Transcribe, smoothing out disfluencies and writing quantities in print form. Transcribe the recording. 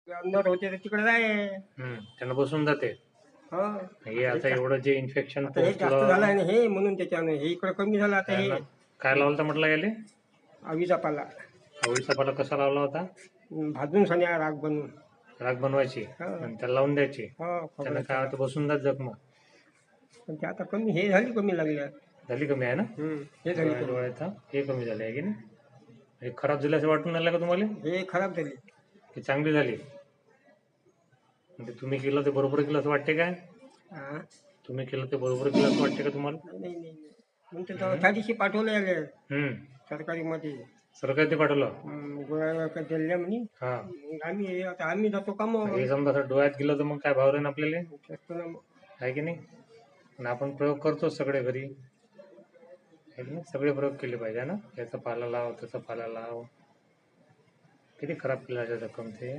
अंदर होते तर तिकडे जाय. त्यांना बसून जाते. हो हे आता एवढं जे इन्फेक्शन आता हे जास्त झालं आहे ना हे म्हणून त्याच्यानं हे इकडे कमी झालं आता हे काय लावलं तर म्हटलं गेले आवीचा पाला आवळीचा पाला कसा लावला होता? भाजून सन्या राग बनवून राख बनवायची आणि त्याला लावून द्यायची. हो त्यानं काय होतं बसून जात जखमा. पण ते आता कमी हे झाली कमी लागल्या झाली कमी आहे ना हे झाली कमी. डोळ्याचा हे कमी झाले आहे की नाही? हे खराब झाली असं वाटून राहिलं का तुम्हाला हे खराब झाली की चांगली झाली? म्हणजे तुम्ही केलं ते बरोबर केलं असं वाटते काय? हा तुम्ही केलं ते बरोबर केलं असं वाटते का तुम्हाला? नाही नाही म्हणते तर त्या दिवशी पाठवले आले सरकारी मध्ये सरकार ते पाठवलं गोळ्या दिल्या म्हणे हा. मग आम्ही आता आम्ही जातो काम हे समजा असं डोळ्यात गेलं तर मग काय भाव राहील आपल्याला मग आहे की नाही? आणि आपण प्रयोग करतो सगळे घरी आहे की नाही? सगळे प्रयोग केले पाहिजे ना. याचा पाला लाव त्याचा पाला लाव. किती खराब केला जखम ते.